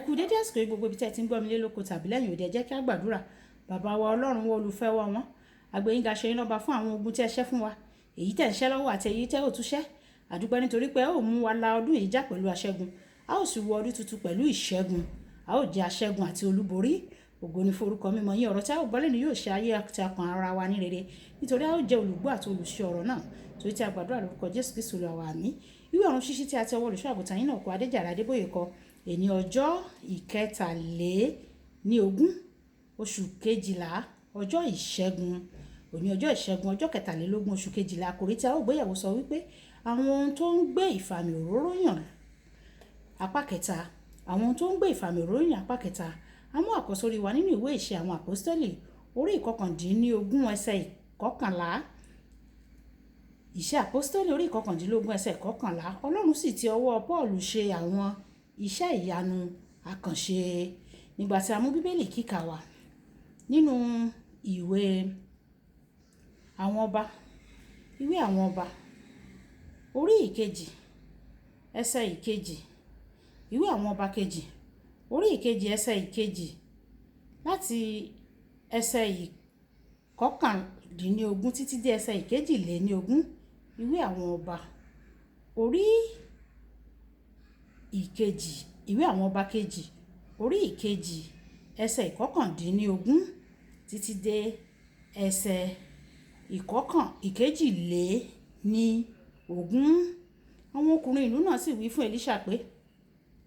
Kú dédé àsìkò gbogbo ibi tẹ́ ti ń gbọ́ mi lé lóko tàbí lẹ́yìn òde, ẹ jẹ́ kí a gbàdúrà. Bàbá wa Ọlọ́run wa olùfẹ́ wa wọn, àgbẹ̀yìnga ṣe iná ba fún àwọn ogun tí ẹ ṣẹ́ fún wa, èyí tẹ́ ń ṣẹ́ lọ́wọ́ àti èyí tẹ́ ò tún ṣẹ́. Àdúpẹ́ nítorí pé ẹ ó mú wa la ọdún yìí já pẹ̀lú aṣẹ́gun, a ó sì wọ ọdún tuntun pẹ̀lú ìṣẹ́gun, a ó jẹ́ aṣẹ́gun àti olúborí. Ògo ni forúkọ mímọ́ yín. Ọ̀rọ̀ tí a ó gbọ́ lẹ́nu yóò ṣe ayé àti ọkàn ara wa ní rere, nítorí a ó jẹ́ olùgbọ́ àti olùṣe ọ̀rọ̀ náà. Torí tí a gbàdúrà lórúkọ Jésù Kristi Olúwa wa, àmín. Ìwé ọ̀run ṣíṣí tí a ti ọwọ́ olùṣọ́ àgùntàn yín náà kọ Adéjàre Adébóyè kọ, èní ọjọ́ ìkẹtàléníogún oṣù kejìlá, ọjọ́ ìṣẹ́gun. Òní ọjọ́ ìṣẹ́gun, ọjọ́ kẹtàlélógún oṣù kejìlá. Àkòrí tí a ó gbéyẹ̀wò sọ wípé àwọn ohun tó ń gbé ìfàmì òróró yàn apá kẹta. Àwọn ohun tó ń gbé ìfàmì òróró yàn apá kẹta. A mú àkọ́sórí wa nínú ìwé ìṣe àwọn àpọ́stélì orí ìkọkàndínlógún ẹsẹ̀ ìkọkànlá. Ìṣe àpọ́stélì orí ìkọkàndínlógún ẹsẹ̀ ìkọkànlá. Ọlọ́run sì ti ọwọ́ Pọ́ọ̀lù ṣe àwọn iṣẹ́ ìyanu àkànṣe. Nígbà tí a mú bíbélì kíkà wa nínú ìwé àwọn ọba, ìwé àwọn ọba orí ìkejì ẹsẹ̀ ìkejì, ìwé àwọn ọba kejì orí ìkejì ẹsẹ̀ ìkejì láti ẹsẹ̀ ìkọkàndínlógún títí dé ẹsẹ̀ ìkejìléníogún. Ìwé àwọn ọba orí ìkejì, ìwé àwọn ọba kejì orí ìkejì ẹsẹ̀ ìkọkàndínlógún títí dé ẹsẹ̀ ìkejìléníogún. Àwọn ọkùnrin ìlú náà sì wí fún Èlíṣà pé,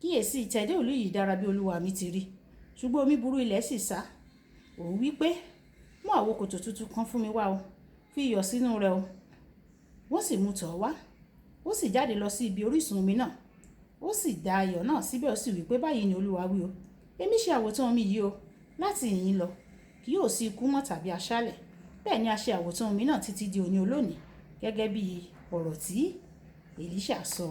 kíyèsí, ìtẹ̀dó ìlú yìí dára bí olúwa mi ti rí, ṣùgbọ́n omi burú ilẹ̀ sì sá. Òun wí pé, mú àwo kòtò tuntun kan fún mi wá o, fi iyọ̀ sínú rẹ̀ o. Wọ́n sì mú tọ̀ wá. Ó sì jáde lọ sí ibi orísun omi náà. Ó sì da iyọ̀ náà síbẹ̀, ó sì wí pé, báyìí ni olúwa wí o, èmi ṣe àwòtán omi yìí o láti ìhín lọ, kì yóò sí ikú mọ́ tàbí aṣálẹ̀. Bẹ́ẹ̀ ni a ṣe àwòtán omi náà títí di òní olónìí, gẹ́gẹ́ bí ọ̀rọ̀ tí Èlíṣà sọ.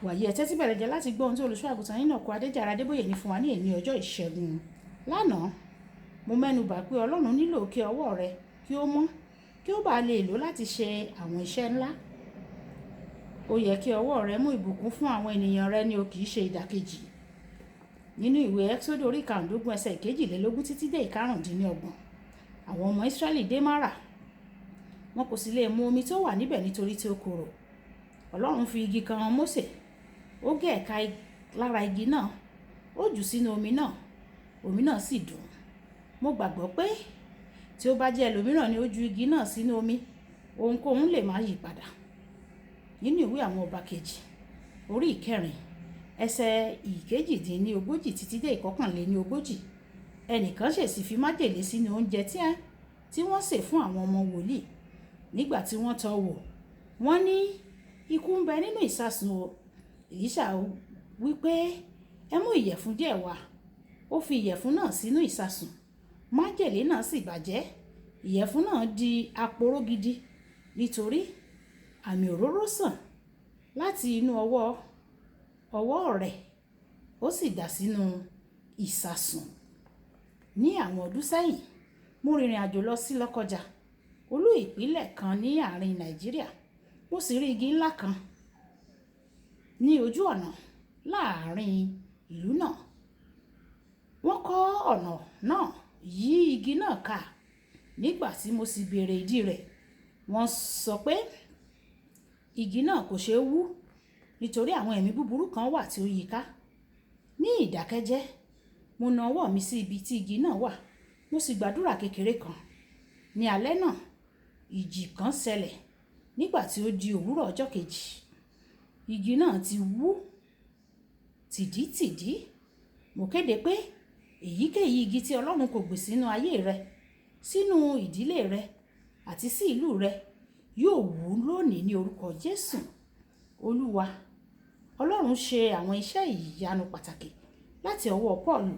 Wàyí ẹ tẹ́tí bẹ̀rẹ̀ jẹ́ láti gbọ́ ohun tí olùṣọ́ àgùntàn yín náà kọ Adéjàre Adébóyè ní fún wa ní èní ọjọ́ ìṣẹ́gun. Lánàá mo mẹ́nubà pé Ọlọ́run nílò kí ọwọ́ rẹ kí ó mọ́, kí ó bá lè lò láti ṣe àwọn iṣẹ́ ńlá. Ó yẹ kí ọwọ́ rẹ mú ìbùkún fún àwọn ènìyàn rẹ ni o, kì í ṣe ìdàkejì. Nínú ìwé Ẹ́kísódù orí ìkarùndínlógún ẹsẹ̀ ìkejìlélógún títí dé ìkarùndínlọ́gbọ̀n. Àwọn ọmọ Ísírẹ́lì dé Márà, wọn kò sì lè mu omi tó wà níbẹ̀ nítorí tí ó korò. Ọlọ́run fi igi kan han Mósè, ó gé ẹ̀ka lára igi náà, ó jù sínú omi náà sì dùn. Mo gbàgbọ́ pé tí ó bá jẹ́ ẹlòmíràn ni ó ju igi náà sínú omi, ohunkóhun lè má yí padà. Nínú ìwé àwọn ọba kejì orí ìkẹrin ẹsẹ̀ ìkejìdínlógójì títí dé ìkọkànléníogójì. Ẹnìkan ṣèṣì fi májèlé sínú oúnjẹ tí wọ́n sè fún àwọn ọmọ wòlíì. Nígbà tí wọ́n tọ́ wò, wọ́n ní, ikú ń bẹ nínú ìsasùn o. Èlíṣà wí pé, ẹ mú ìyẹ̀fun díẹ̀ wá. Ó fi ìyẹ̀fun náà sínú ìsasùn, májèlé náà sì bàjẹ́. Ìyẹ̀fun náà di aporó gidi, nítorí àmì òróró sàn láti inú ọwọ́ rẹ̀, ó sì dà sínú ìsasùn. Ní àwọn ọdún sẹ́yìn, mo rìnrìn àjò lọ sí Lọ́kọ́jà, olú ìpínlẹ̀ kan ní àárín Nàìjíríà. Mo sì rí igi ńlá kan ní ojú ọ̀nà láàárín ìlú náà. Wọ́n kọ́ ọ̀nà náà yí igi náà ká. Nígbà tí mo sì béèrè ìdí rẹ̀, wọ́n sọ pé igi náà kò ṣeé wú nítorí àwọn ẹ̀mí búburú kan wà tí ó yí ká. Ní ìdákẹ́jẹ́, mo na ọwọ́ mi sí ibi tí igi náà wà, mo sì gbàdúrà kékeré kan. Ní alẹ́ náà, ìjì kan ṣẹlẹ̀. Nígbà tí ó di òwúrọ̀ ọjọ́ kejì, igi náà ti wú tìdítìdí. Mo kéde pé èyíkéyìí igi tí Ọlọ́run kò gbìn sínú ayé rẹ, sínú ìdílé rẹ àti sí ìlú rẹ yóò wú lónìí ní orúkọ Jésù. Olúwa Ọlọ́run ṣe àwọn iṣẹ́ ìyanu pàtàkì láti ọwọ́ Pọ́ọ̀lù.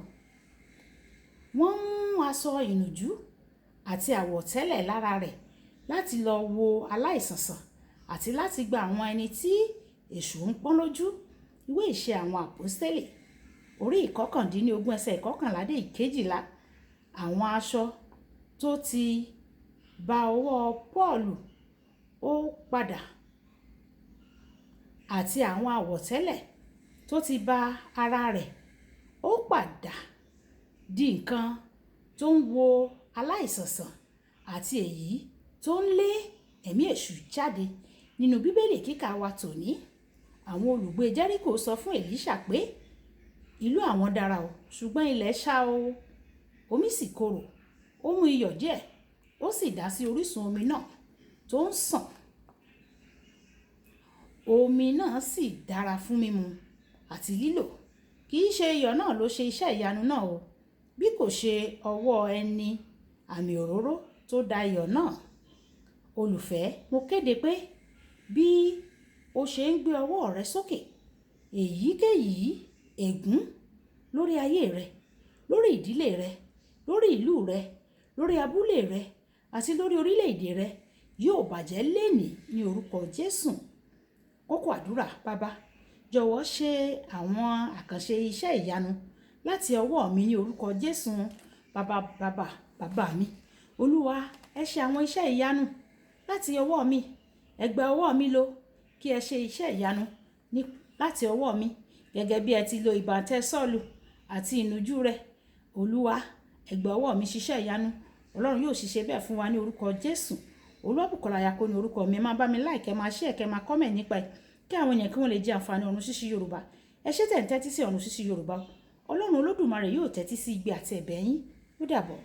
Wọ́n mú aṣọ ìnùjú àti àwọ̀tẹ́lẹ̀ lára rẹ̀ láti lọ wo aláìsàn sàn àti láti gba àwọn ẹni tí èṣù ń pọ́n lójú. Ìwé ìṣe àwọn àpọ́stélì orí ìkọkàndínlógún ẹsẹ̀ ìkọkànlá dé ìkejìlá. Àwọn aṣọ tó ti ba ọwọ́ Pọ́ọ̀lù ó padà àti àwọn àwọ̀tẹ́lẹ̀ tó ti ba ara rẹ̀ ó padà di nǹkan tó ń wo aláìsàn sàn àti èyí tó ń lé ẹ̀mí èṣù jáde. Nínú bíbélì kíkà wa tòní, àwọn olùgbé Jẹ́ríkò sọ fún Èlíṣà pé ìlú àwọn dára o, ṣùgbọ́n ilẹ̀ ṣá o, omi sì korò. Ó mú iyọ̀ díẹ̀ ó sì dà sí orísun omi náà tó ń sàn. Omi náà sì dára fún mímu àti lílò. Kì í ṣe iyọ̀ náà ló ṣe iṣẹ́ ìyanu náà o, bí kò ṣe ọwọ́ ẹni àmì òróró tó da iyọ̀ náà. Olùfẹ́, mo kéde pé bí o ṣe ń gbé ọwọ́ rẹ sókè, èyíkéyìí ègún lórí ayé rẹ, lórí ìdílé rẹ, lórí ìlú rẹ, lórí abúlé rẹ àti lórí orílẹ̀-èdè rẹ yóò bàjẹ́ lénìí ní orúkọ Jésù. Kókó àdúrà: Bàbá, jọ̀wọ́ ṣe àwọn àkànṣe iṣẹ́ ìyanu láti ọwọ́ mi ní orúkọ Jésù. Bàbá mi, Olúwa, ẹ ṣe àwọn iṣẹ́ ìyanu láti ọwọ́ mi. Ẹ gba ọwọ́ mi lò kí ẹ ṣe iṣẹ́ ìyanu láti ọwọ́ mi gẹ́gẹ́ bí ẹ ti lo ìbàntẹ́ Sọ́ọ̀lù àti ìnújú rẹ̀. Olúwa, ẹ gba ọwọ́ mi ṣiṣẹ́ ìyanu. Ọlọ́run yóò ṣiṣẹ́ bẹ́ẹ̀ fún wa ní orúkọ Jésù. Olúwabùkọ́lá Ayako ní orúkọ mi. Ẹ máa bá mi like, ẹ máa share, kẹ́ máa comment nípa ẹ̀ kí àwọn èèyàn kí wọ́n lè jẹ àǹfààní Ọ̀run Ṣíṣí Yorùbá. Ẹ ṣé tẹ́ ń tẹ́tí sí Ọ̀run Ṣíṣí Yorùbá. Ọlọ́run Olódùmarè yóò tẹ́tí sí igbe àti ẹ̀bẹ̀ yín. Ó dàbọ̀.